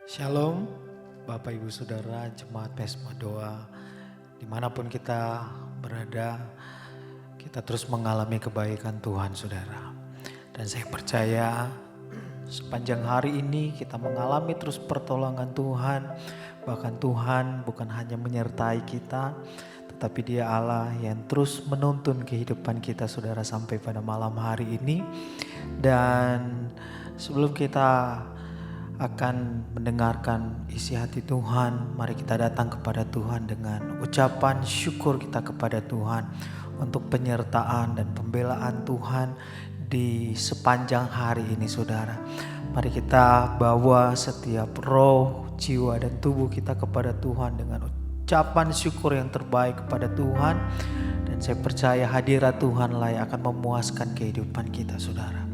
Shalom, Bapak Ibu Saudara, Jemaat Pesma Doa, dimanapun kita berada, kita terus mengalami kebaikan Tuhan Saudara. Dan saya percaya sepanjang hari ini kita mengalami terus pertolongan Tuhan. Bahkan Tuhan bukan hanya menyertai kita, tetapi Dia Allah yang terus menuntun kehidupan kita Saudara sampai pada malam hari ini. Dan sebelum kita akan mendengarkan isi hati Tuhan, mari kita datang kepada Tuhan dengan ucapan syukur kita kepada Tuhan untuk penyertaan dan pembelaan Tuhan di sepanjang hari ini Saudara. Mari kita bawa setiap roh, jiwa dan tubuh kita kepada Tuhan dengan ucapan syukur yang terbaik kepada Tuhan. Dan saya percaya hadirat Tuhan lah yang akan memuaskan kehidupan kita Saudara.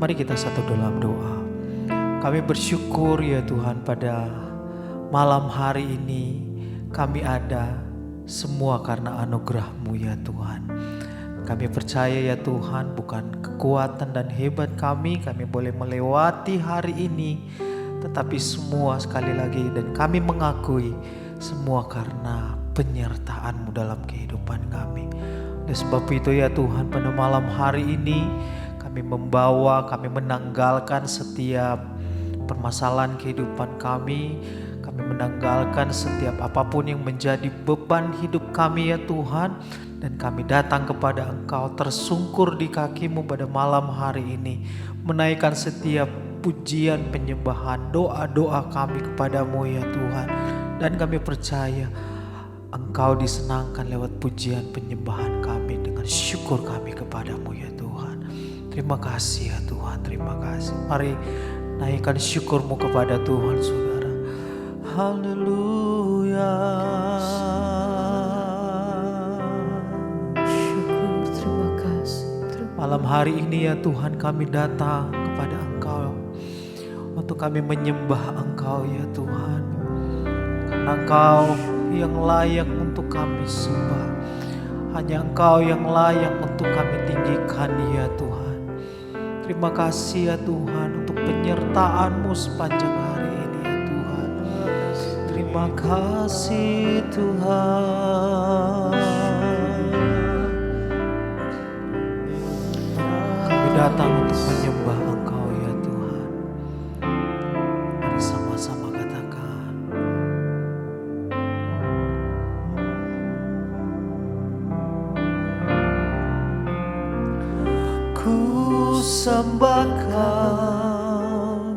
Mari kita satu dalam doa. Kami bersyukur ya Tuhan pada malam hari ini kami ada semua karena anugerah-Mu ya Tuhan. Kami percaya ya Tuhan bukan kekuatan dan hebat kami boleh melewati hari ini. Tetapi semua sekali lagi dan kami mengakui semua karena penyertaan-Mu dalam kehidupan kami. Oleh sebab itu ya Tuhan pada malam hari ini kami menanggalkan setiap permasalahan kehidupan kami menanggalkan setiap apapun yang menjadi beban hidup kami ya Tuhan. Dan kami datang kepada Engkau tersungkur di kaki-Mu pada malam hari ini. Menaikkan setiap pujian, penyembahan, doa-doa kami kepada-Mu ya Tuhan. Dan kami percaya Engkau disenangkan lewat pujian penyembahan kami dengan syukur kami kepada-Mu ya Tuhan. Terima kasih ya Tuhan, terima kasih. Mari naikkan syukur-Mu kepada Tuhan Saudara. Haleluya. Syukur, terima kasih. Malam hari ini ya Tuhan kami datang kepada Engkau untuk kami menyembah Engkau ya Tuhan. Karena Engkau yang layak untuk kami sembah. Hanya Engkau yang layak untuk kami tinggikan ya Tuhan. Terima kasih ya Tuhan untuk penyertaan-Mu sepanjang hari ini ya Tuhan. Terima kasih Tuhan. Kami datang untuk menyembah Engkau ya Tuhan. Mari sama-sama katakan. Ku sembah Kau,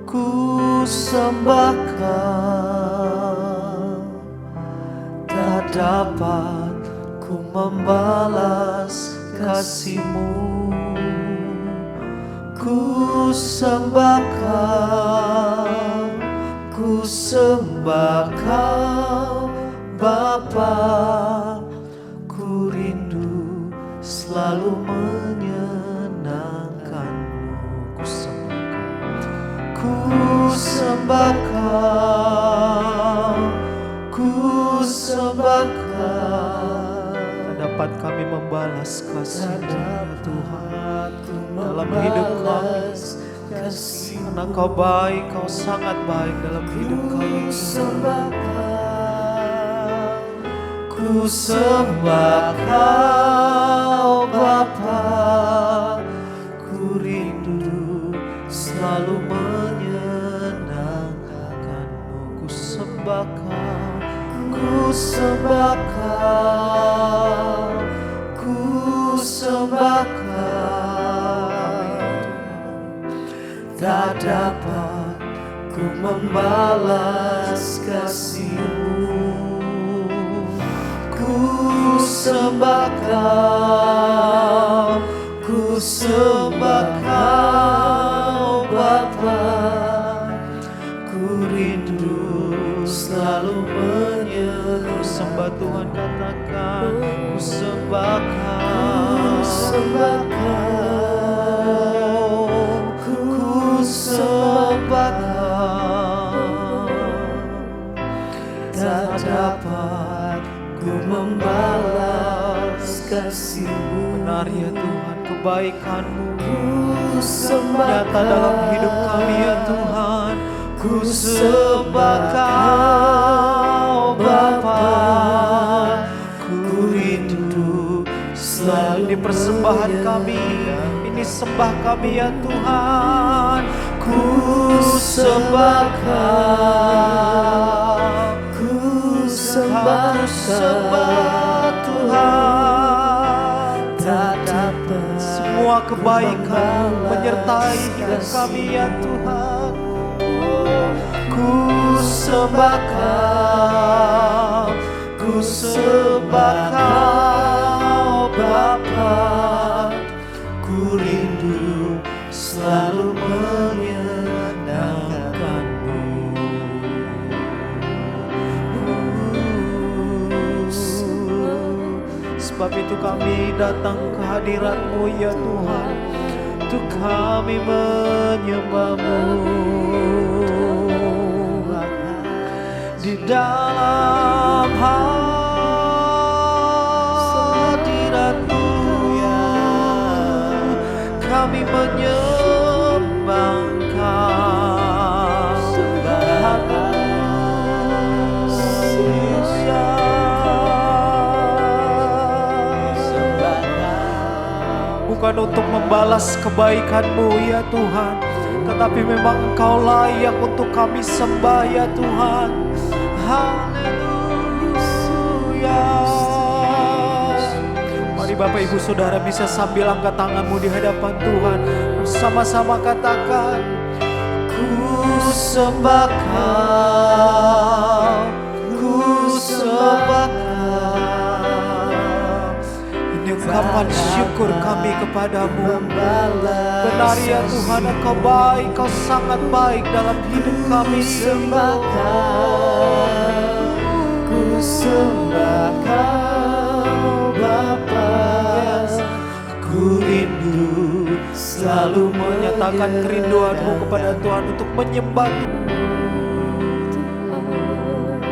ku sembah Kau. Tak dapat ku membalas kasih-Mu. Ku sembah Kau, ku sembah Kau Bapa. Ku rindu selalu menyenangkan-Mu. Ku sembah Kau, ku sembah Kau. Tak dapat kami membalas kasih-Mu Tuhan dalam hidup kami. Karena Kau baik, Kau sangat baik dalam hidup kami. Ku sembah Kau Bapa. Ku rindu selalu menyenangkan-Mu. Ku sembah Kau, ku sembah Kau, ku sembah Kau. Tak dapat ku membalas kasih-Mu. Ku sembah Kau, ku sembah Kau Bapa. Ku rindu selalu menyembah. Sembah Tuhan katakan. Ku sembah Kau, sembah Kau. Ku sembah Kau. Tak dapat ku membalas kasih-Mu. Benar ya Tuhan, kebaikan-Mu nyata dalam hidup kami ya Tuhan. Ku sembah Kau Bapa, ku rindu selalu. Ini persembahan kami, ini sembah kami ya Tuhan. Ku sembah Kau, ku sembah Tuhan. Tak dapat semua kebaikan menyertai hidup kami ya Tuhan. Ku sembah Kau, ku sembah Kau Bapa, ku rindu selalu menyenangkan-Mu. Sebab itu kami datang ke hadirat-Mu ya Tuhan, untuk kami menyembah-Mu. Di dalam hadirat-Mu ya, kami menyembah Engkau. Bukan untuk membalas kebaikan-Mu ya Tuhan, tetapi memang Engkau layak untuk kami sembah ya Tuhan. Haleluya. Mari Bapak Ibu Saudara bisa sambil angkat tanganmu di hadapan Tuhan, bersama-sama katakan, ku sembah Kau, ku sembah Kau. Ini ungkapan syukur kami kepadamu. Benar ya Tuhan, Engkau baik, Kau sangat baik dalam hidup kami. Sembah Kau, ku sembah Kau Bapa, ku rindu selalu menyatakan kerinduanmu kepada Tuhan untuk menyembah Tuhan.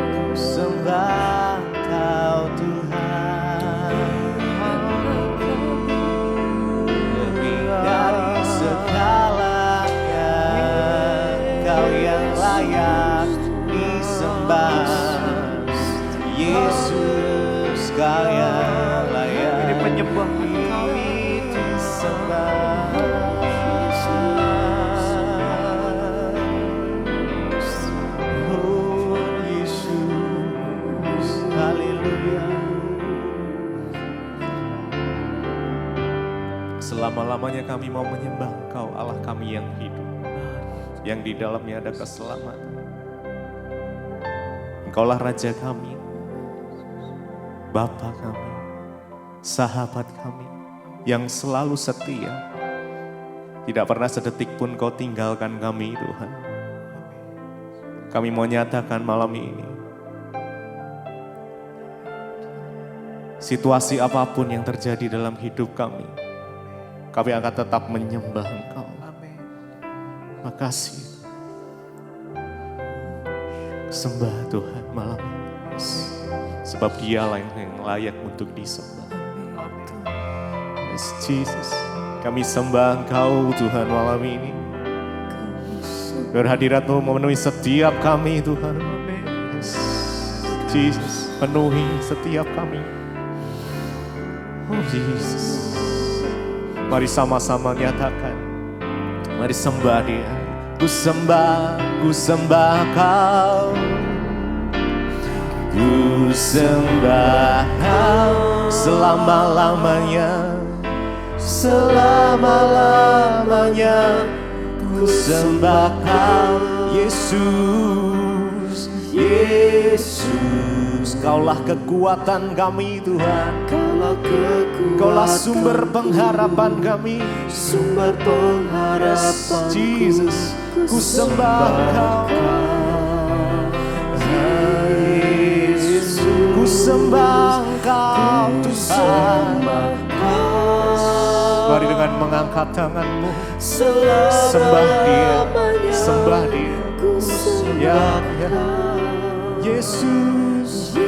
Ku sembah Kau Tuhan, dari segalanya Kau yang layak disembah. Yesus Kau yang layak. Ini penyembahan kami disembah. Oh Yesus, haleluya. Selama-lamanya kami mau menyembah Engkau, Allah kami yang hidup, yang di dalamnya ada keselamatan. Engkaulah Raja kami, Bapa kami, sahabat kami, yang selalu setia. Tidak pernah sedetik pun Kau tinggalkan kami Tuhan. Kami mau nyatakan malam ini, situasi apapun yang terjadi dalam hidup kami akan tetap menyembah Engkau. Makasih. Sembah Tuhan malam ini. Sebab Dialah yang layak untuk disembah. Yes, Jesus. Kami sembah Engkau Tuhan malam ini. Biar hadirat-Mu memenuhi setiap kami Tuhan. Yes, Jesus, penuhi setiap kami. Oh Jesus. Mari sama-sama nyatakan. Mari sembah Dia. Ku sembah Kau. Ku sembah Kau selama-lamanya. Selama-lamanya. Ku sembah Kau Yesus. Yesus, Kaulah kekuatan kami Tuhan. Kaulah sumber pengharapan kami. Sumber pengharapan Jesus, ku sembah Kau. Yesus, ku sembah Kau Tuhan. Mari dengan mengangkat tanganmu, sembah Dia, sembah Dia. Ya, ya. Yesus,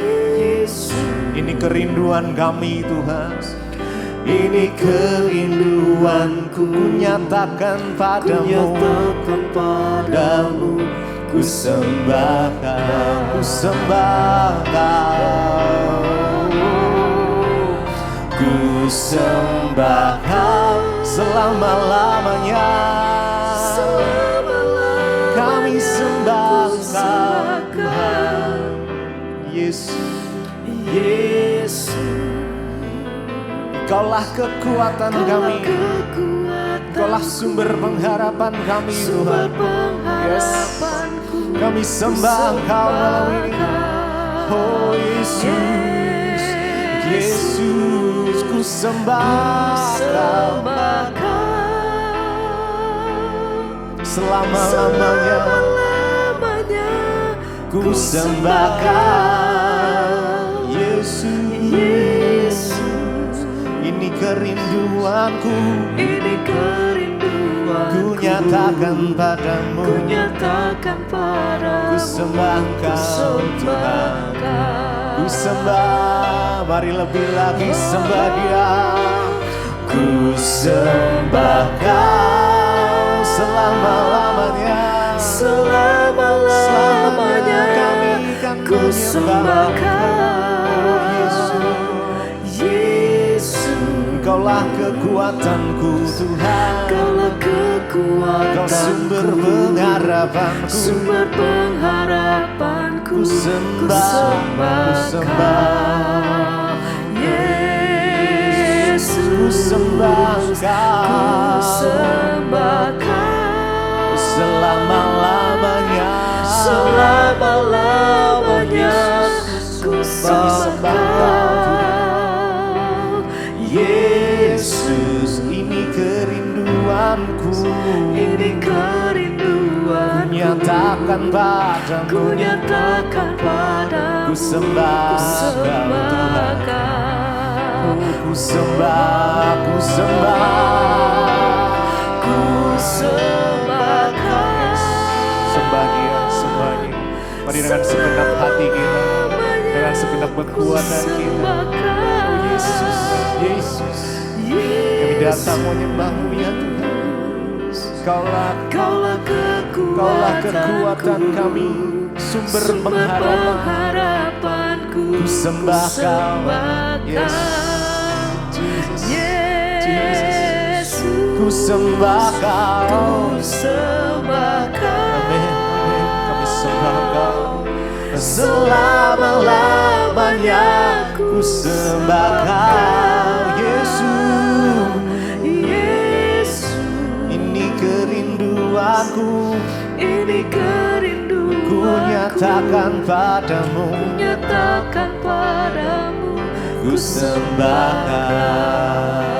ini kerinduan kami Tuhan. Ini kerinduanku, ku nyatakan padamu, ku sembah Kau, ku sembah Kau, ku sembah Kau selama-lamanya. Kami sembah Kau, Yesus. Kaulah kekuatan kami, Kaulah sumber pengharapan kami Tuhan. Yes. Kami sembah Kau malam ini. Oh Yesus, Yesus, ku sembah Kau selama-lamanya. Ku sembah Kau, Yesus. Ini kerinduanku, ku nyatakan padamu. Ku sembah Kau Tuhan, ku sembah. Mari lebih lagi sembah Dia. Ku sembah Kau selama-lamanya. Selama-lamanya kami akan menyembah Kau, Yesus. Kaulah kekuatanku Tuhan, Kau sumber pengharapanku. Ku sembah Yesus. Ku sembah Kau selama-lamanya. Ku sembah Kau, Yesus. Ini kerinduanku, ku nyatakan padamu. Ku sembah Kau, ku sembah, ku sembah. Sembah Dia, sembah Dia. Mari dengan segenap hati kita, dengan segenap kekuatan kita. Oh Yesus, Yesus, kami datang menyembah-Mu ya Tuhan. Kaulah kekuatan kami, sumber pengharapanku. Ku sembah Kau, Yesus, Jesus. Ku sembah Kau, amin. Kami sembah Kau selama-lamanya. Ku sembah Kau, Yesus. Ini kerinduanku, ku nyatakan padamu. Ku sembah Kau.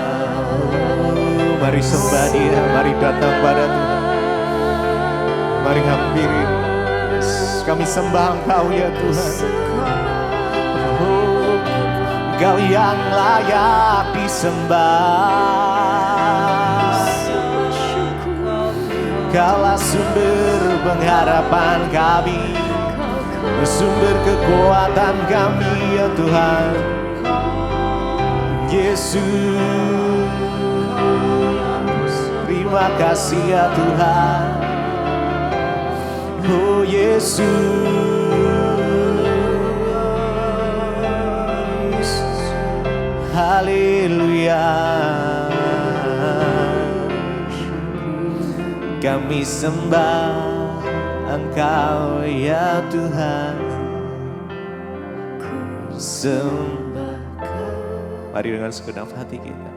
Mari sembah Dia, mari datang pada Tuhan. Mari hampiri. Kami sembah Engkau ya Tuhan. Oh, Engkau yang layak disembah. Kaulah sumber pengharapan kami, sumber kekuatan kami ya Tuhan. Yesus, terima kasih ya Tuhan. Oh Yesus, haleluya. Kami sembah Engkau ya Tuhan. Sembah. Mari dengan segenap hati kita.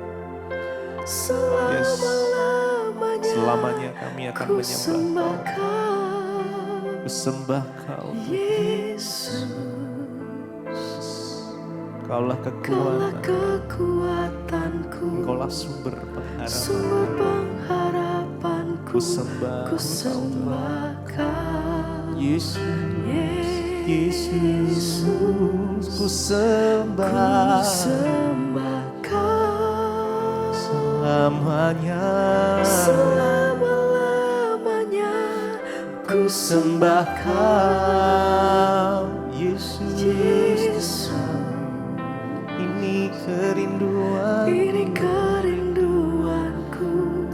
Yes. Selamanya kami akan menyembah Kau. Ku sembah Kau, Yesus. Kaulah kekuatanku, Engkaulah sumber pengharapanku. Ku sembah Kau, Yesus, Yesus. Ku sembah Kau selamanya. Ku Sembah Kau, Yesus. Ini kerinduanku,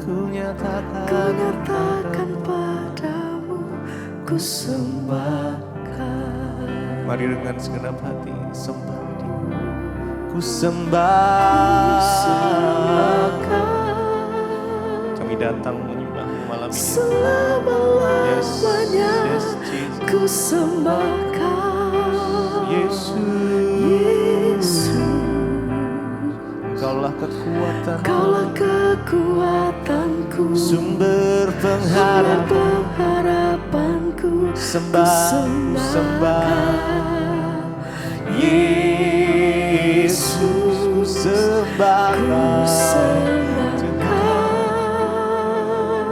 ku nyatakan padamu. Ku sembah Mari dengan segenap hati sembah Dia. Ku sembah. Kami datang menyembah malam ini. Selama-lamanya Yes, Jesus. ku sembah Kau, Yesus. Engkaulah kekuatan, Kaulah kekuatanku, sumber pengharapan. pengharapanku. Sembah, ku sembah. Yesus, ku sembah Kau.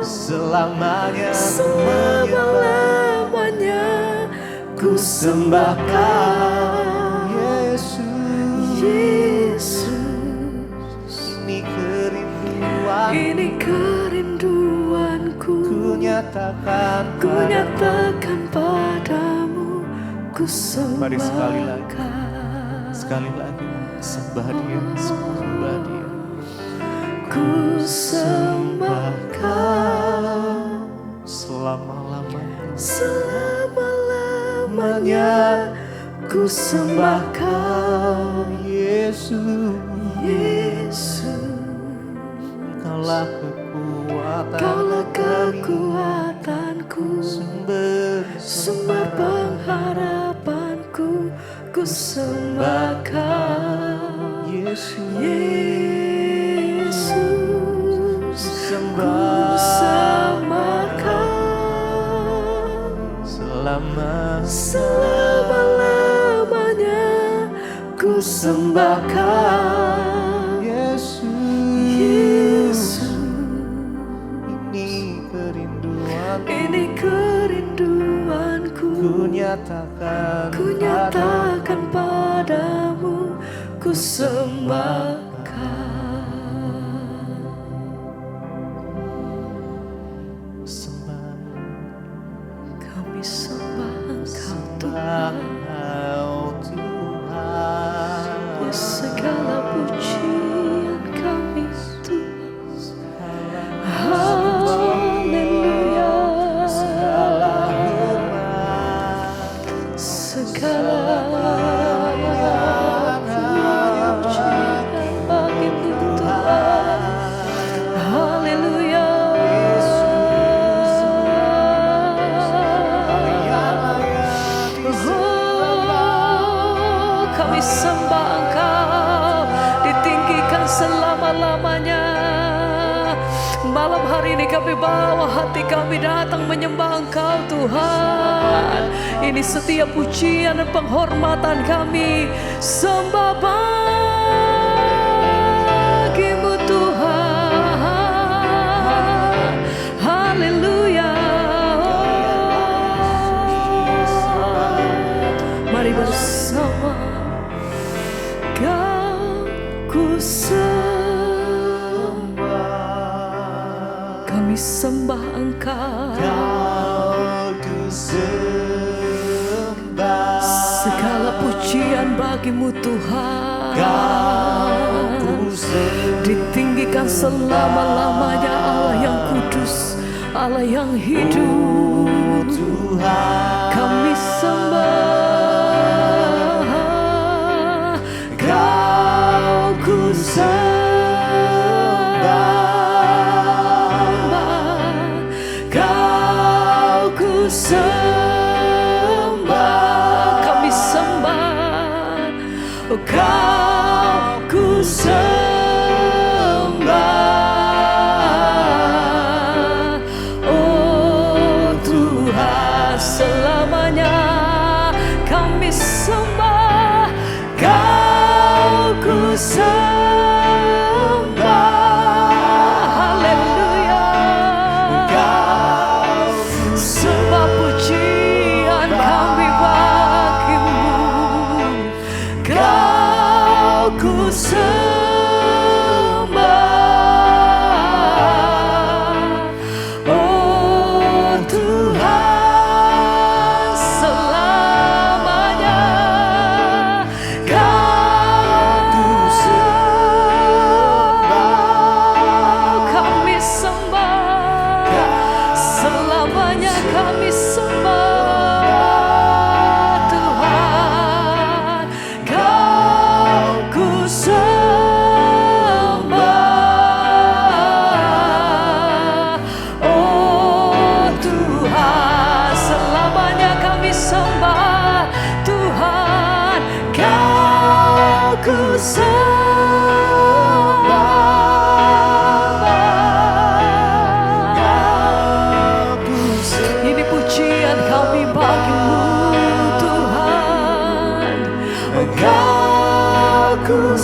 Selamanya, Selama-lamanya ku sembah Kau, Yesus. Yesus. Ini kerinduan, Ini kerinduanku, ku nyatakan ku padamu. nyatakan padamu. Ku Mari sekali sembah lagi. Kau, Sekali lagi sembah Dia, sembah Dia. ku sembah Kau. Selama-lamanya, Selama-lamanya ku sembah Kau, Yesus. Yesus. Kaulah kekuatan, Kaulah kami, kekuatanku, sumber sumber pengharapanku. Ku sembah Kau, Yesus. Yesus. Ku Sembah sembah Kau. Selama-lamanya ku sembah Kau, Yesus. Yesus. Ini kerinduan, Ini kerinduanku, ku nyatakan, ku nyatakan padamu. Ku sembah Kau. sembah Kami sembah Engkau Tuhan, Engkau Tuhan. ya segala pujian kami Tuhan. Haleluya. Segala hormat, Segala pujian bagimu Tuhan. Haleluya. Oh, kami sembah Engkau, ditinggikan selama-lamanya. Malam hari ini kami bawa hati kami datang menyembah Engkau Tuhan. Ini setiap pujian dan penghormatan kami sembah bagimu Tuhan. Haleluya. Mari bersama Kau ku sembah. Kami sembah Engkau, Kau ku sembah. segala pujian bagimu Tuhan. Kau ku sembah. Ditinggikan selama-lamanya Allah yang kudus, Allah yang hidup. Tuhan. Kami sembah, Kau ku sembah, Kau ku sembah. Kami sembah, Kau ku sembah. Oh Tuhan, selamanya kami sembah, Kau ku sembah.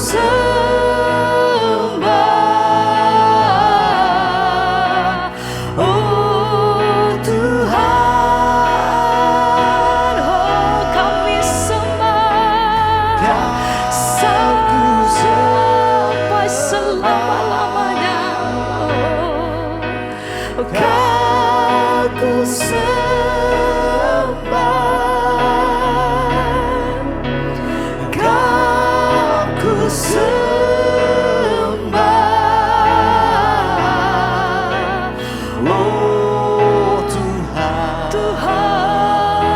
sembah, oh Tuhan, oh kami sembah sampai selama-lamanya. Oh, Kau ku sembah, Kau ku sembah, oh Tuhan, Tuhan.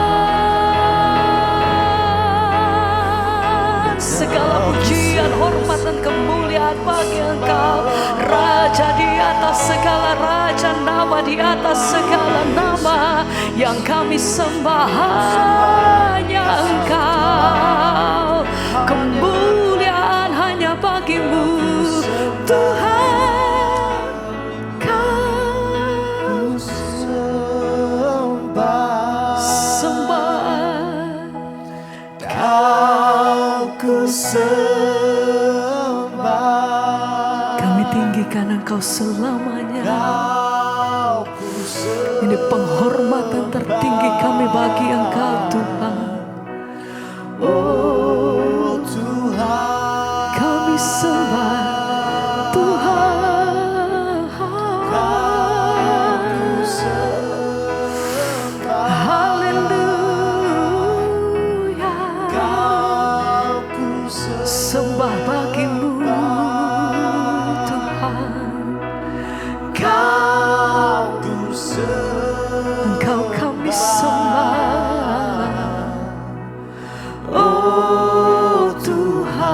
Segala pujian, hormat dan kemuliaan bagi Engkau, Raja di atas segala raja, nama di atas segala nama. Yang kami sembah hanya Engkau, kemuliaan hanya bagimu Tuhan. Kau sembah, kami tinggikan Engkau selamanya. Ini penghormatan tertinggi kami bagi Engkau Tuhan. Oh Tuhan, kami sembah Tuhan. Haleluya, sembah bagimu Tuhan. Engkau kami sembah, oh Tuhan.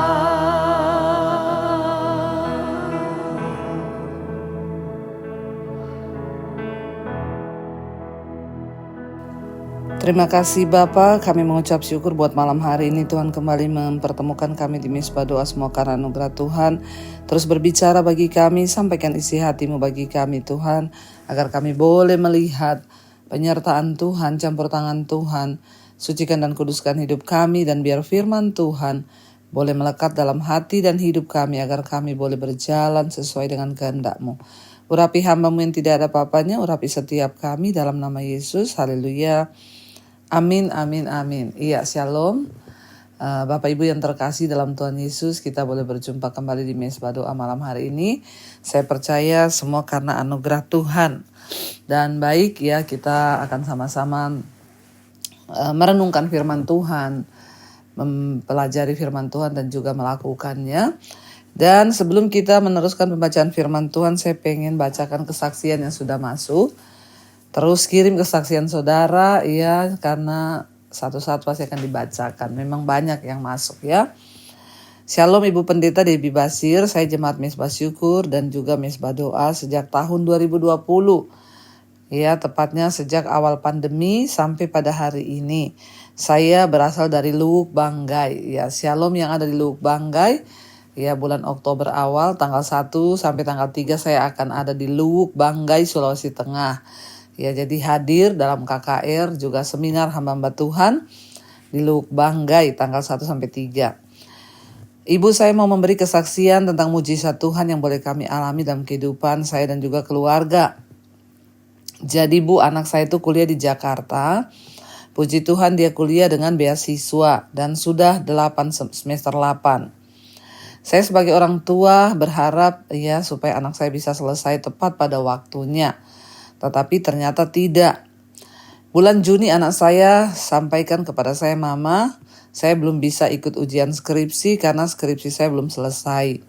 Terima kasih Bapa, kami mengucap syukur buat malam hari ini Tuhan kembali mempertemukan kami di Mezbah Doa. Semua karena anugerah Tuhan. Terus berbicara bagi kami, sampaikan isi hati-Mu bagi kami Tuhan, agar kami boleh melihat penyertaan Tuhan, campur tangan Tuhan. Sucikan dan kuduskan hidup kami, dan biar firman Tuhan boleh melekat dalam hati dan hidup kami, agar kami boleh berjalan sesuai dengan kehendak-Mu. Urapi hamba-Mu yang tidak ada apa-apanya, urapi setiap kami dalam nama Yesus. Haleluya. Amin, amin, amin. Iya, shalom. Bapak Ibu yang terkasih dalam Tuhan Yesus, kita boleh berjumpa kembali di Mezbah Doa malam hari ini. Saya percaya semua karena anugerah Tuhan. Dan baik ya, kita akan sama-sama merenungkan firman Tuhan, mempelajari firman Tuhan dan juga melakukannya. Dan sebelum kita meneruskan pembacaan firman Tuhan, saya pengen bacakan kesaksian yang sudah masuk. Terus kirim kesaksian saudara ya, karena satu-satu pasti akan dibacakan. Memang banyak yang masuk ya. Shalom Ibu Pendeta Debbie Basir, saya jemaat Mezbah Syukur dan juga Mezbah Doa sejak tahun 2020. Ya, tepatnya sejak awal pandemi sampai pada hari ini. Saya berasal dari Luwuk Banggai. Ya, shalom yang ada di Luwuk Banggai. Ya, bulan Oktober awal tanggal 1 sampai tanggal 3 saya akan ada di Luwuk Banggai, Sulawesi Tengah. Ya, jadi hadir dalam KKR juga seminar hamba-hamba Tuhan di Luwuk Banggai tanggal 1 sampai 3. Ibu, saya mau memberi kesaksian tentang mujizat Tuhan yang boleh kami alami dalam kehidupan saya dan juga keluarga. Jadi Bu, anak saya itu kuliah di Jakarta. Puji Tuhan dia kuliah dengan beasiswa dan sudah semester 8. Saya sebagai orang tua berharap ya supaya anak saya bisa selesai tepat pada waktunya. Tetapi ternyata tidak. Bulan Juni anak saya sampaikan kepada saya, Mama, saya belum bisa ikut ujian skripsi karena skripsi saya belum selesai.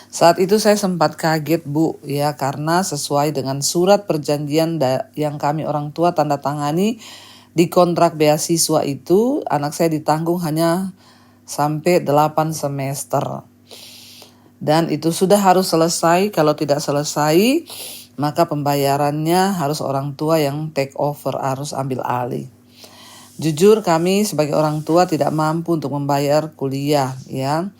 Saat itu saya sempat kaget Bu, ya, karena sesuai dengan surat perjanjian yang kami orang tua tanda tangani di kontrak beasiswa itu, anak saya ditanggung hanya sampai 8 semester. Dan itu sudah harus selesai, kalau tidak selesai maka pembayarannya harus orang tua yang take over, harus ambil alih. Jujur kami sebagai orang tua tidak mampu untuk membayar kuliah ya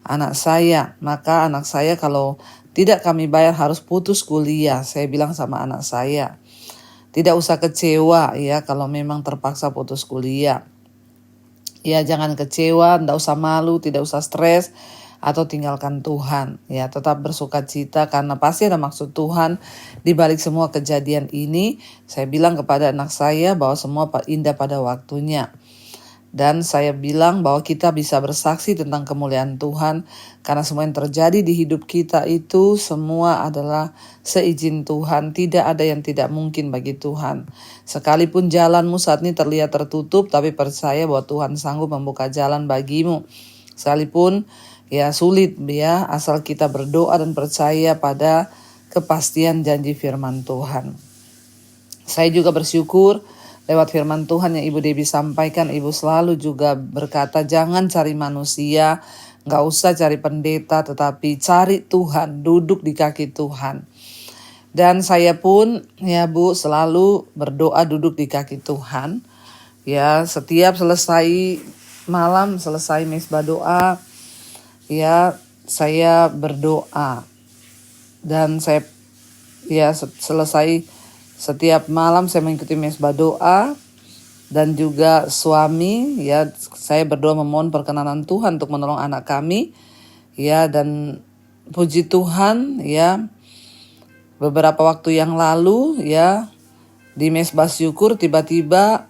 anak saya. Maka anak saya kalau tidak kami bayar harus putus kuliah. Saya bilang sama anak saya, tidak usah kecewa ya kalau memang terpaksa putus kuliah. Ya jangan kecewa, tidak usah malu, tidak usah stres. atau tinggalkan Tuhan. Ya, tetap bersukacita karena pasti ada maksud Tuhan di balik semua kejadian ini. Saya bilang kepada anak saya bahwa semua indah pada waktunya. Dan saya bilang bahwa kita bisa bersaksi tentang kemuliaan Tuhan karena semua yang terjadi di hidup kita itu semua adalah seizin Tuhan. Tidak ada yang tidak mungkin bagi Tuhan. Sekalipun jalanmu saat ini terlihat tertutup, tapi percaya bahwa Tuhan sanggup membuka jalan bagimu. Sekalipun ya sulit ya, asal kita berdoa dan percaya pada kepastian janji firman Tuhan. Saya juga bersyukur lewat firman Tuhan yang Ibu Debbie sampaikan, Ibu selalu juga berkata jangan cari manusia, gak usah cari pendeta, tetapi cari Tuhan, duduk di kaki Tuhan. Dan saya pun ya Bu selalu berdoa duduk di kaki Tuhan. Ya, setiap selesai malam, selesai mesbah doa, ya saya berdoa. Dan saya ya selesai setiap malam saya mengikuti mesbah doa, dan juga suami ya saya berdoa memohon perkenanan Tuhan untuk menolong anak kami ya. Dan puji Tuhan ya, beberapa waktu yang lalu ya di mesbah syukur tiba-tiba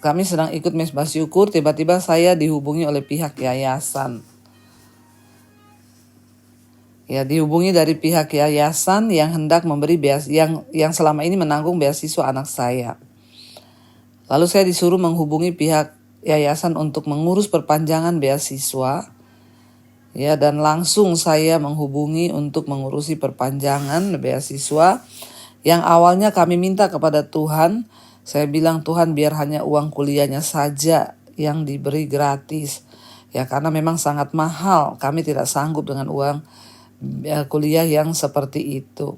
kami sedang ikut mesbah syukur, tiba-tiba saya dihubungi oleh pihak yayasan. Ya, dihubungi dari pihak yayasan yang hendak memberi yang selama ini menanggung beasiswa anak saya. Lalu saya disuruh menghubungi pihak yayasan untuk mengurus perpanjangan beasiswa. Ya, dan langsung saya menghubungi untuk mengurusi perpanjangan beasiswa yang awalnya kami minta kepada Tuhan. Saya bilang, Tuhan biar hanya uang kuliahnya saja yang diberi gratis. Ya, karena memang sangat mahal. Kami tidak sanggup dengan uang kuliah yang seperti itu.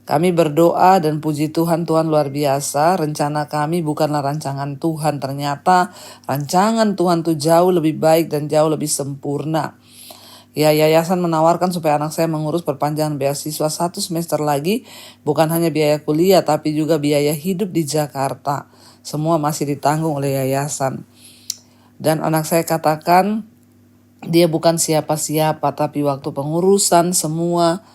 Kami berdoa dan puji Tuhan, Tuhan luar biasa. Rencana kami bukanlah rancangan Tuhan. Ternyata rancangan Tuhan itu jauh lebih baik dan jauh lebih sempurna. Ya, yayasan menawarkan supaya anak saya mengurus perpanjangan beasiswa 1 semester lagi. Bukan hanya biaya kuliah tapi juga biaya hidup di Jakarta. Semua masih ditanggung oleh yayasan. Dan anak saya katakan, dia bukan siapa-siapa, tapi waktu pengurusan semua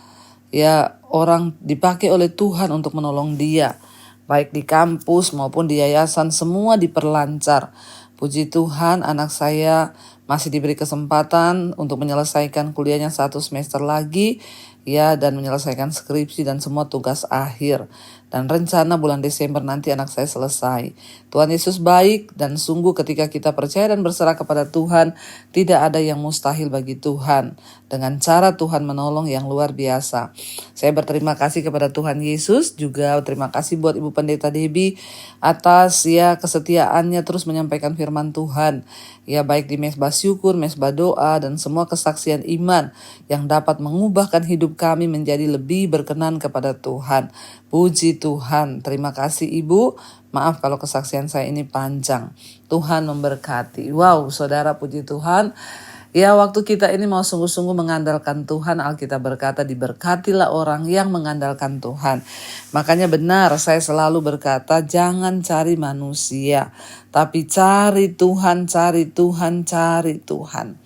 ya orang dipakai oleh Tuhan untuk menolong dia. Baik di kampus maupun di yayasan semua diperlancar. Puji Tuhan, anak saya masih diberi kesempatan untuk menyelesaikan kuliahnya 1 semester lagi ya, dan menyelesaikan skripsi dan semua tugas akhir. Dan rencana bulan Desember nanti anak saya selesai. Tuhan Yesus baik, dan sungguh ketika kita percaya dan berserah kepada Tuhan, tidak ada yang mustahil bagi Tuhan. Dengan cara Tuhan menolong yang luar biasa. Saya berterima kasih kepada Tuhan Yesus, juga terima kasih buat Ibu Pendeta Debbie atas ya kesetiaannya terus menyampaikan firman Tuhan. Ya, baik di mesbah syukur, mesbah doa, dan semua kesaksian iman yang dapat mengubahkan hidup kami menjadi lebih berkenan kepada Tuhan. Puji Tuhan. Terima kasih Ibu. Maaf kalau kesaksian saya ini panjang. Tuhan memberkati. Wow, saudara, puji Tuhan. Ya, waktu kita ini mau sungguh-sungguh mengandalkan Tuhan, Alkitab berkata diberkatilah orang yang mengandalkan Tuhan. Makanya benar saya selalu berkata jangan cari manusia, tapi cari Tuhan, cari Tuhan, cari Tuhan.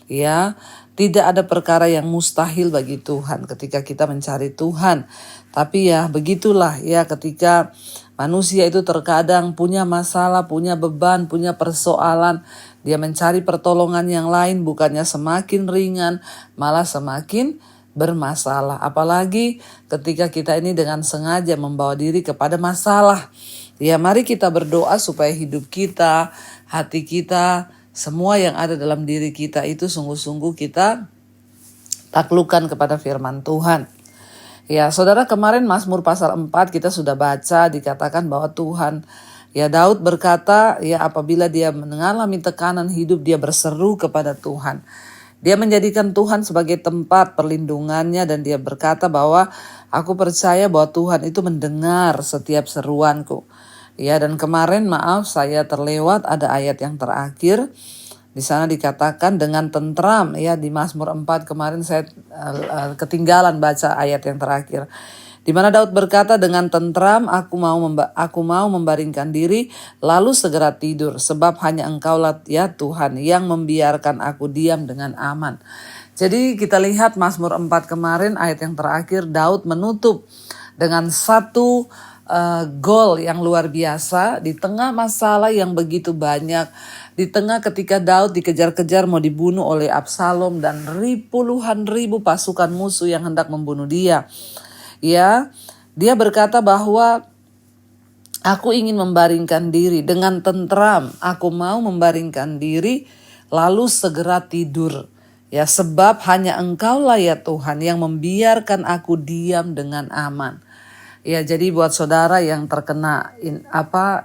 Ya, tidak ada perkara yang mustahil bagi Tuhan ketika kita mencari Tuhan. Tapi ya begitulah ya, ketika manusia itu terkadang punya masalah, punya beban, punya persoalan, dia mencari pertolongan yang lain, bukannya semakin ringan, malah semakin bermasalah. Apalagi ketika kita ini dengan sengaja membawa diri kepada masalah. Ya, mari kita berdoa supaya hidup kita, hati kita, semua yang ada dalam diri kita itu sungguh-sungguh kita taklukkan kepada firman Tuhan. Ya, saudara, kemarin Mazmur pasal 4 kita sudah baca, dikatakan bahwa Tuhan, ya Daud berkata, ya apabila dia mengalami tekanan hidup, dia berseru kepada Tuhan. Dia menjadikan Tuhan sebagai tempat perlindungannya, dan dia berkata bahwa aku percaya bahwa Tuhan itu mendengar setiap seruanku. Ya, dan kemarin maaf saya terlewat ada ayat yang terakhir. Di sana dikatakan dengan tentram, ya di Mazmur 4 kemarin saya ketinggalan baca ayat yang terakhir. Di mana Daud berkata, dengan tentram aku mau membaringkan diri lalu segera tidur, sebab hanya Engkaulah ya Tuhan yang membiarkan aku diam dengan aman. Jadi kita lihat Mazmur 4 kemarin ayat yang terakhir, Daud menutup dengan satu gol yang luar biasa di tengah masalah yang begitu banyak. Di tengah ketika Daud dikejar-kejar mau dibunuh oleh Absalom dan puluhan ribu pasukan musuh yang hendak membunuh dia. Ya, dia berkata bahwa aku ingin membaringkan diri dengan tentram. Aku mau membaringkan diri lalu segera tidur. Ya, sebab hanya Engkaulah ya Tuhan yang membiarkan aku diam dengan aman. Ya, jadi buat saudara yang terkena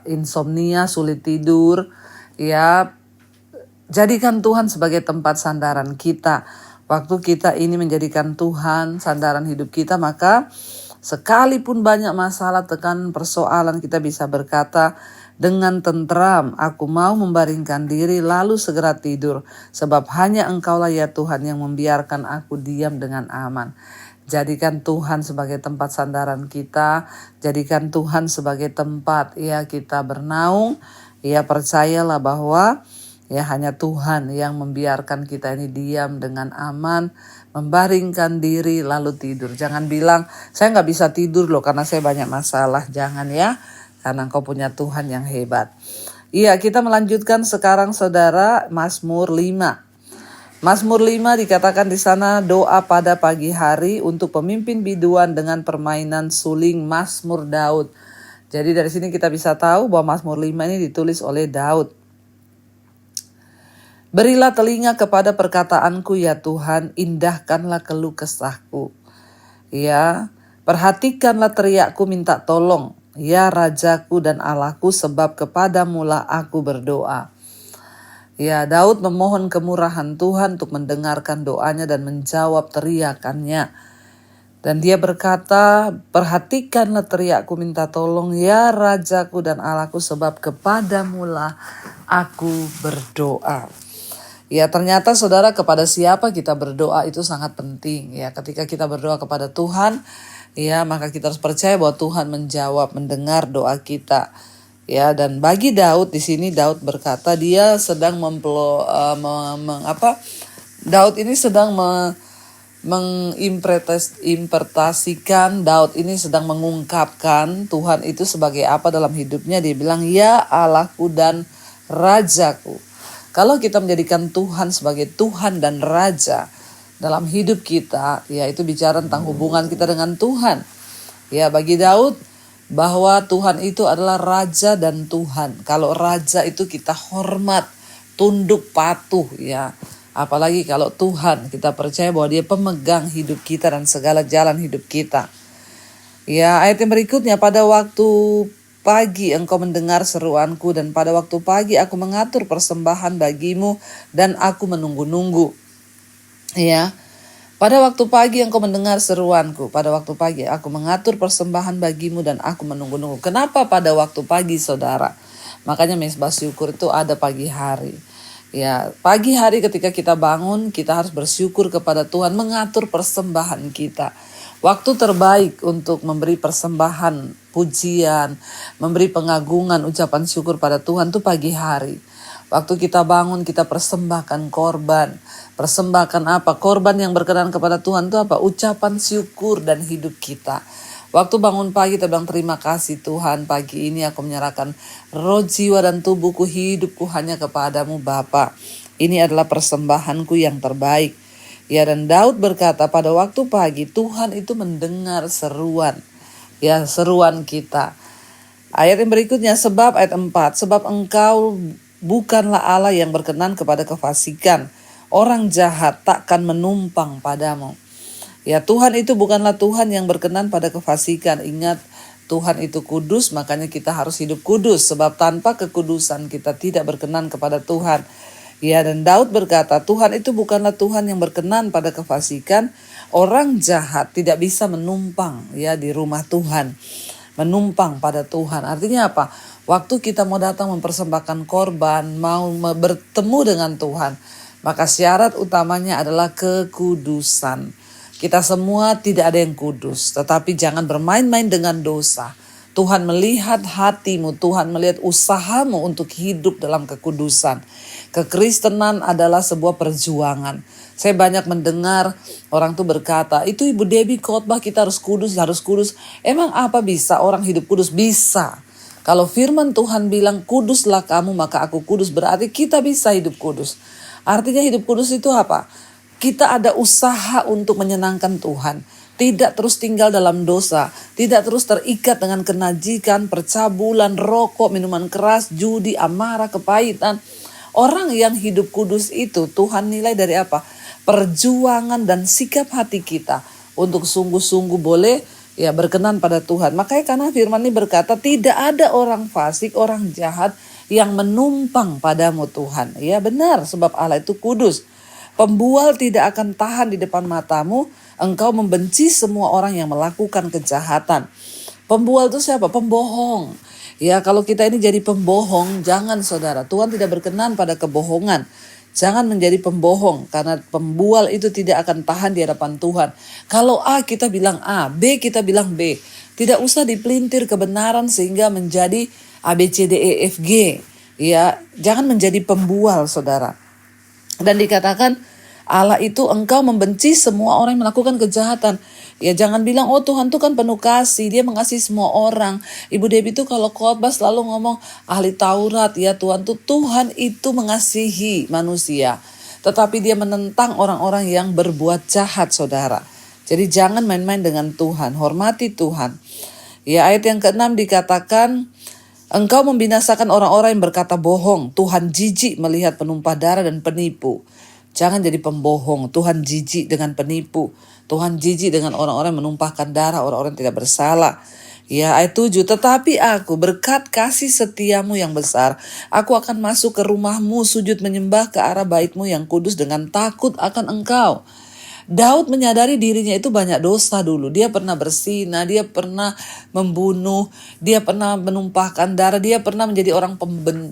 insomnia, sulit tidur, ya, jadikan Tuhan sebagai tempat sandaran kita. Waktu kita ini menjadikan Tuhan sandaran hidup kita, maka sekalipun banyak masalah, tekanan, persoalan, kita bisa berkata dengan tentram, aku mau membaringkan diri lalu segera tidur. Sebab hanya Engkaulah ya Tuhan yang membiarkan aku diam dengan aman. Jadikan Tuhan sebagai tempat sandaran kita. Jadikan Tuhan sebagai tempat ya kita bernaung. Ya, percayalah bahwa ya hanya Tuhan yang membiarkan kita ini diam dengan aman. Membaringkan diri lalu tidur. Jangan bilang saya gak bisa tidur loh karena saya banyak masalah. Jangan ya. Karena engkau punya Tuhan yang hebat. Iya, kita melanjutkan sekarang saudara Mazmur 5. Mazmur 5 dikatakan di sana doa pada pagi hari untuk pemimpin biduan dengan permainan suling Mazmur Daud. Jadi dari sini kita bisa tahu bahwa Mazmur 5 ini ditulis oleh Daud. Berilah telinga kepada perkataanku ya Tuhan, indahkanlah keluh kesahku. Ya, perhatikanlah teriakku minta tolong. Ya Rajaku dan Allahku, sebab kepadamulah aku berdoa. Ya, Daud memohon kemurahan Tuhan untuk mendengarkan doanya dan menjawab teriakannya. Dan dia berkata, perhatikanlah teriakku minta tolong, ya Rajaku dan Allahku, sebab kepadamulah aku berdoa. Ya, ternyata saudara, kepada siapa kita berdoa itu sangat penting. Ya, ketika kita berdoa kepada Tuhan, ya, maka kita harus percaya bahwa Tuhan menjawab, mendengar doa kita. Ya, dan bagi Daud di sini Daud berkata dia sedang Daud ini sedang menginterpretasikan, Daud ini sedang mengungkapkan Tuhan itu sebagai apa dalam hidupnya. Dia bilang, ya Allahku dan Rajaku. Kalau kita menjadikan Tuhan sebagai Tuhan dan Raja dalam hidup kita, ya itu bicara tentang hubungan kita dengan Tuhan. Ya, bagi Daud bahwa Tuhan itu adalah Raja dan Tuhan. Kalau Raja itu kita hormat, tunduk, patuh, ya. Apalagi kalau Tuhan, kita percaya bahwa Dia pemegang hidup kita dan segala jalan hidup kita. Ya, ayat yang berikutnya, pada waktu pagi engkau mendengar seruanku, dan pada waktu pagi aku mengatur persembahan bagimu dan aku menunggu-nunggu. Ya, pada waktu pagi engkau mendengar seruanku, pada waktu pagi aku mengatur persembahan bagimu dan aku menunggu-nunggu. Kenapa pada waktu pagi saudara? Makanya Mezbah Syukur itu ada pagi hari. Ya, pagi hari ketika kita bangun, kita harus bersyukur kepada Tuhan, mengatur persembahan kita. Waktu terbaik untuk memberi persembahan, pujian, memberi pengagungan, ucapan syukur pada Tuhan itu pagi hari. Waktu kita bangun, kita persembahkan korban. Persembahkan apa? Korban yang berkenan kepada Tuhan itu apa? Ucapan syukur dan hidup kita. Waktu bangun pagi kita bilang terima kasih Tuhan, pagi ini aku menyerahkan roh, jiwa dan tubuhku, hidupku hanya kepadamu Bapa. Ini adalah persembahanku yang terbaik. Ya, dan Daud berkata pada waktu pagi Tuhan itu mendengar seruan. Ya, seruan kita. Ayat yang berikutnya, sebab ayat 4, sebab engkau bukanlah Allah yang berkenan kepada kefasikan. Orang jahat takkan menumpang padamu. Ya, Tuhan itu bukanlah Tuhan yang berkenan pada kefasikan. Ingat, Tuhan itu kudus, makanya kita harus hidup kudus. Sebab tanpa kekudusan kita tidak berkenan kepada Tuhan. Ya, dan Daud berkata, Tuhan itu bukanlah Tuhan yang berkenan pada kefasikan. Orang jahat tidak bisa menumpang ya di rumah Tuhan. Menumpang pada Tuhan. Artinya apa? Waktu kita mau datang mempersembahkan korban, mau bertemu dengan Tuhan, maka syarat utamanya adalah kekudusan. Kita semua tidak ada yang kudus, tetapi jangan bermain-main dengan dosa. Tuhan melihat hatimu, Tuhan melihat usahamu untuk hidup dalam kekudusan. Kekristenan adalah sebuah perjuangan. Saya banyak mendengar orang tuh berkata, itu Ibu Debbie khotbah kita harus kudus, harus kudus. Emang apa bisa orang hidup kudus? Bisa. Kalau firman Tuhan bilang kuduslah kamu maka aku kudus, berarti kita bisa hidup kudus. Artinya hidup kudus itu apa? Kita ada usaha untuk menyenangkan Tuhan. Tidak terus tinggal dalam dosa. Tidak terus terikat dengan kenajikan, percabulan, rokok, minuman keras, judi, amarah, kepahitan. Orang yang hidup kudus itu Tuhan nilai dari apa? Perjuangan dan sikap hati kita untuk sungguh-sungguh boleh ya berkenan pada Tuhan. Makanya karena firman ini berkata tidak ada orang fasik, orang jahat yang menumpang padamu Tuhan. Ya benar, sebab Allah itu kudus. Pembual tidak akan tahan di depan matamu. Engkau membenci semua orang yang melakukan kejahatan. Pembual itu siapa? Pembohong. Ya kalau kita ini jadi pembohong, jangan saudara. Tuhan tidak berkenan pada kebohongan. Jangan menjadi pembohong karena pembual itu tidak akan tahan di hadapan Tuhan. Kalau A kita bilang A, B kita bilang B. Tidak usah dipelintir kebenaran sehingga menjadi A, B, C, D, E, F, G. Ya, jangan menjadi pembual saudara. Dan dikatakan Allah itu engkau membenci semua orang yang melakukan kejahatan. Ya jangan bilang oh Tuhan itu kan penuh kasih, dia mengasihi semua orang. Ibu Debbie itu kalau khotbah selalu ngomong ahli Taurat ya Tuhan itu mengasihi manusia. Tetapi dia menentang orang-orang yang berbuat jahat saudara. Jadi jangan main-main dengan Tuhan, hormati Tuhan. Ya ayat yang ke-6 dikatakan engkau membinasakan orang-orang yang berkata bohong. Tuhan jijik melihat penumpah darah dan penipu. Jangan jadi pembohong. Tuhan jijik dengan penipu. Tuhan jijik dengan orang-orang yang menumpahkan darah, orang-orang yang tidak bersalah. Ya ayat 7, tetapi aku berkat kasih setiamu yang besar, aku akan masuk ke rumahmu, sujud menyembah ke arah baitmu yang kudus dengan takut akan engkau. Daud menyadari dirinya itu banyak dosa dulu. Dia pernah berzina, dia pernah membunuh, dia pernah menumpahkan darah, dia pernah menjadi orang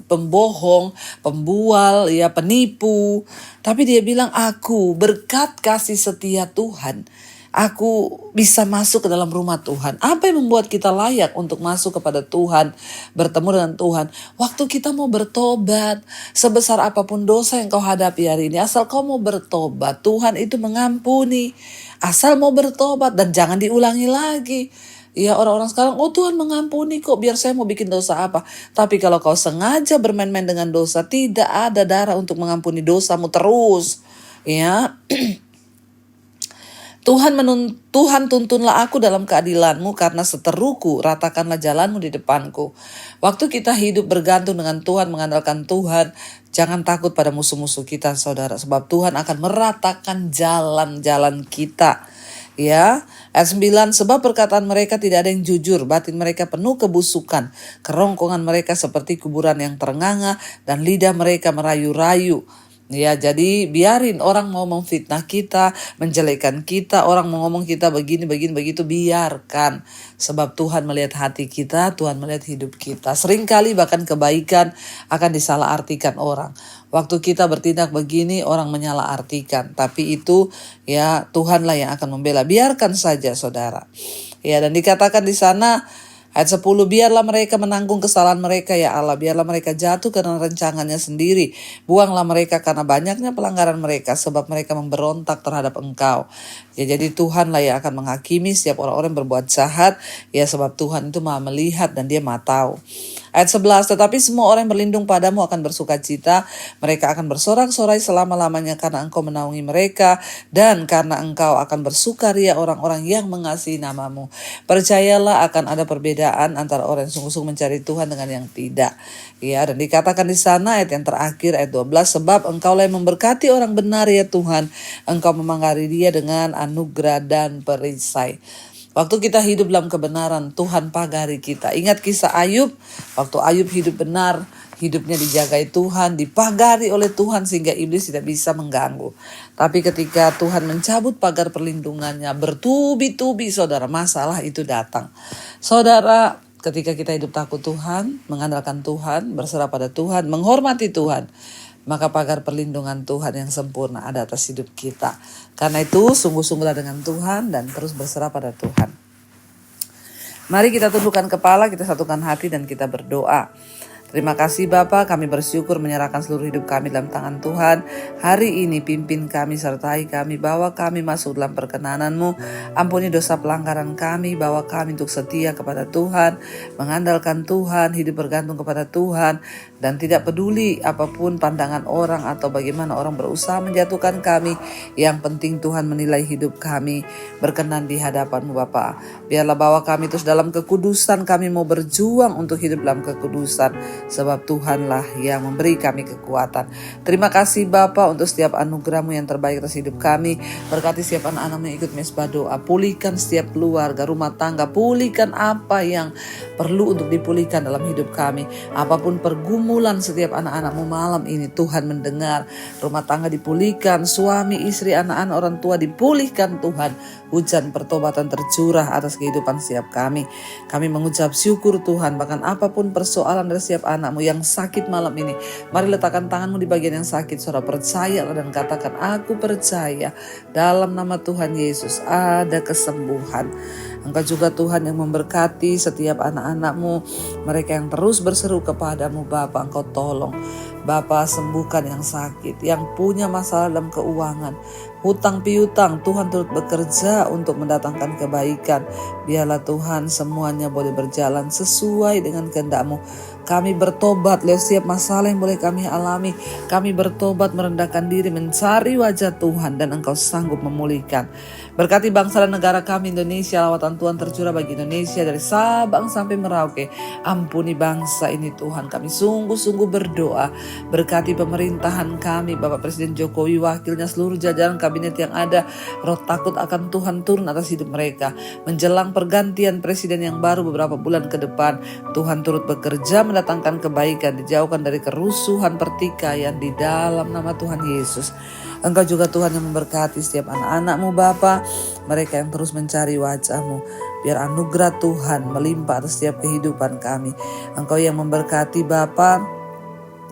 pembohong, pembual, ya penipu. Tapi dia bilang, aku berkat kasih setia Tuhan, aku bisa masuk ke dalam rumah Tuhan. Apa yang membuat kita layak untuk masuk kepada Tuhan, bertemu dengan Tuhan? Waktu kita mau bertobat, sebesar apapun dosa yang kau hadapi hari ini, asal kau mau bertobat, Tuhan itu mengampuni. Asal mau bertobat dan jangan diulangi lagi. Ya orang-orang sekarang, oh Tuhan mengampuni kok, biar saya mau bikin dosa apa. Tapi kalau kau sengaja bermain-main dengan dosa, tidak ada darah untuk mengampuni dosamu terus. Ya. Tuhan tuntunlah aku dalam keadilanmu karena seteruku ratakanlah jalanmu di depanku. Waktu kita hidup bergantung dengan Tuhan, mengandalkan Tuhan, jangan takut pada musuh-musuh kita saudara. Sebab Tuhan akan meratakan jalan-jalan kita. Ya, ayat 9, sebab perkataan mereka tidak ada yang jujur, batin mereka penuh kebusukan, kerongkongan mereka seperti kuburan yang terenganga, dan lidah mereka merayu-rayu. Ya jadi biarin orang mau memfitnah kita, menjelekkan kita, orang mau ngomong kita begini begitu, biarkan. Sebab Tuhan melihat hati kita, Tuhan melihat hidup kita. Seringkali bahkan kebaikan akan disalahartikan orang. Waktu kita bertindak begini orang menyalahartikan, tapi itu ya Tuhanlah yang akan membela. Biarkan saja saudara. Ya dan dikatakan di sana ayat 10, biarlah mereka menanggung kesalahan mereka ya Allah. Biarlah mereka jatuh karena rencangannya sendiri. Buanglah mereka karena banyaknya pelanggaran mereka. Sebab mereka memberontak terhadap engkau. Ya jadi Tuhanlah yang akan menghakimi setiap orang-orang yang berbuat jahat. Ya sebab Tuhan itu maha melihat dan dia maha tahu. Ayat 11, tetapi semua orang yang berlindung padamu akan bersuka cita. Mereka akan bersorak-sorai selama-lamanya karena engkau menaungi mereka. Dan karena engkau akan bersukaria orang-orang yang mengasihi namamu. Percayalah akan ada perbedaan antara orang yang sungguh-sungguh mencari Tuhan dengan yang tidak. Ya, dan dikatakan di sana ayat yang terakhir ayat 12, sebab engkaulah yang memberkati orang benar ya Tuhan. Engkau memanggari dia dengan anugerah dan perisai. Waktu kita hidup dalam kebenaran, Tuhan pagari kita. Ingat kisah Ayub, waktu Ayub hidup benar, hidupnya dijagai Tuhan, dipagari oleh Tuhan sehingga iblis tidak bisa mengganggu. Tapi ketika Tuhan mencabut pagar perlindungannya, bertubi-tubi saudara, masalah itu datang. Saudara, ketika kita hidup takut Tuhan, mengandalkan Tuhan, berserah pada Tuhan, menghormati Tuhan, maka pagar perlindungan Tuhan yang sempurna ada atas hidup kita. Karena itu sungguh-sungguhlah dengan Tuhan dan terus berserah pada Tuhan. Mari kita tundukkan kepala, kita satukan hati dan kita berdoa. Terima kasih Bapa, kami bersyukur menyerahkan seluruh hidup kami dalam tangan Tuhan. Hari ini pimpin kami, sertai kami, bawa kami masuk dalam perkenanan-Mu. Ampuni dosa pelanggaran kami, bawa kami untuk setia kepada Tuhan, mengandalkan Tuhan, hidup bergantung kepada Tuhan, dan tidak peduli apapun pandangan orang atau bagaimana orang berusaha menjatuhkan kami. Yang penting Tuhan menilai hidup kami berkenan di hadapan-Mu Bapa. Biarlah bawa kami terus dalam kekudusan, kami mau berjuang untuk hidup dalam kekudusan. Sebab Tuhanlah yang memberi kami kekuatan. Terima kasih Bapa untuk setiap anugerah-Mu yang terbaik atas hidup kami. Berkati setiap anak-anak-Mu yang ikut mesbah doa. Pulihkan setiap keluarga, rumah tangga. Pulihkan apa yang perlu untuk dipulihkan dalam hidup kami. Apapun pergumulan setiap anak-anak-Mu malam ini, Tuhan mendengar. Rumah tangga dipulihkan, suami, istri, anak-anak, orang tua dipulihkan Tuhan. Hujan pertobatan tercurah atas kehidupan setiap kami. Kami mengucap syukur Tuhan, bahkan apapun persoalan dari setiap anak-Mu yang sakit malam ini, mari letakkan tangan-Mu di bagian yang sakit. Saudara percayalah dan katakan, aku percaya dalam nama Tuhan Yesus ada kesembuhan. Engkau juga Tuhan yang memberkati setiap anak-anak-Mu, mereka yang terus berseru kepadamu Bapa. Engkau tolong Bapa, sembuhkan yang sakit, yang punya masalah dalam keuangan, hutang piutang. Tuhan turut bekerja untuk mendatangkan kebaikan. Biarlah Tuhan semuanya boleh berjalan sesuai dengan kehendak-Mu. Kami bertobat lewat setiap masalah yang boleh kami alami. Kami bertobat merendahkan diri mencari wajah Tuhan, dan Engkau sanggup memulihkan. Berkati bangsa dan negara kami Indonesia. Lawatan Tuhan tercurah bagi Indonesia dari Sabang sampai Merauke. Ampuni bangsa ini Tuhan, kami sungguh-sungguh berdoa. Berkati pemerintahan kami, Bapak Presiden Jokowi, wakilnya, seluruh jajaran kabinet yang ada. Roh takut akan Tuhan turun atas hidup mereka. Menjelang pergantian presiden yang baru beberapa bulan ke depan, Tuhan turut bekerja mendatangkan kebaikan, dijauhkan dari kerusuhan, pertikaian di dalam nama Tuhan Yesus. Engkau juga Tuhan yang memberkati setiap anak-anak-Mu Bapa, mereka yang terus mencari wajah-Mu. Biar anugerah Tuhan melimpah atas setiap kehidupan kami. Engkau yang memberkati Bapa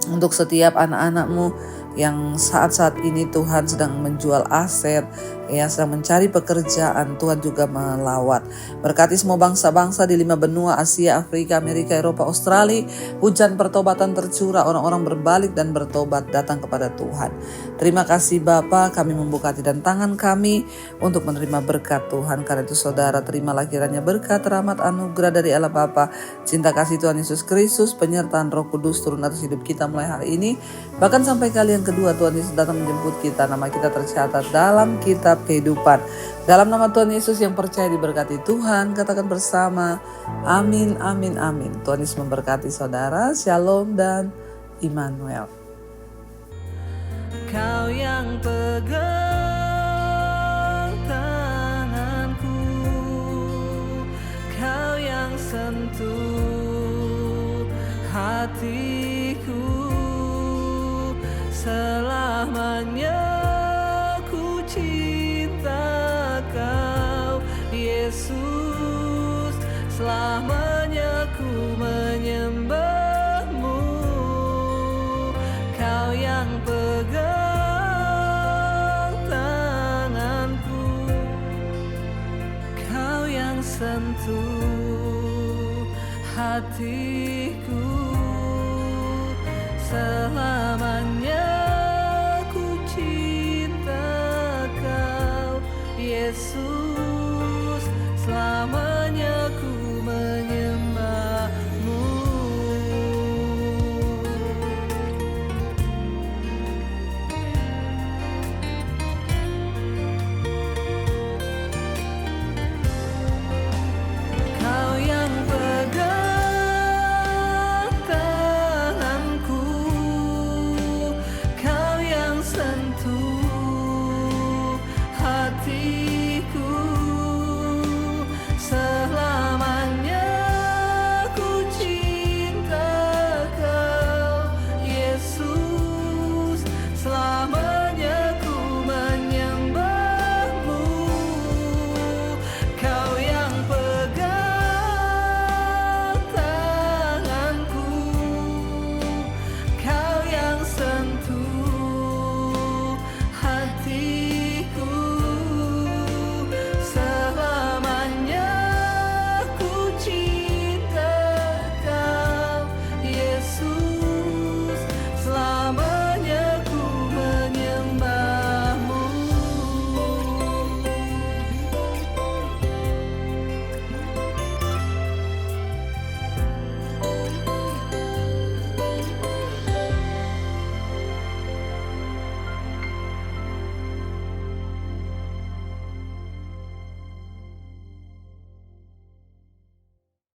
untuk setiap anak-anak-Mu yang saat-saat ini Tuhan sedang menjual aset, yang sedang mencari pekerjaan. Tuhan juga melawat. Berkati semua bangsa-bangsa di 5 benua, Asia, Afrika, Amerika, Eropa, Australia. Hujan pertobatan tercurah, orang-orang berbalik dan bertobat datang kepada Tuhan. Terima kasih Bapa, kami membuka hati dan tangan kami untuk menerima berkat Tuhan. Karena itu saudara, terimalah kiranya berkat, rahmat, anugerah dari Allah Bapa, cinta kasih Tuhan Yesus Kristus, penyertaan Roh Kudus turun atas hidup kita mulai hari ini, bahkan sampai kali yang kedua Tuhan Yesus datang menjemput kita. Nama kita tercatat dalam kitab kehidupan. Dalam nama Tuhan Yesus yang percaya diberkati Tuhan, katakan bersama, amin, amin, amin. Tuhan Yesus memberkati saudara. Shalom dan Immanuel. Kau yang pegang tanganku, Kau yang sentuh hatiku. Selamanya ku cinta Kau Yesus, selamanya ku menyembah-Mu. Kau yang pegang tanganku, Kau yang sentuh hatiku. Selamanya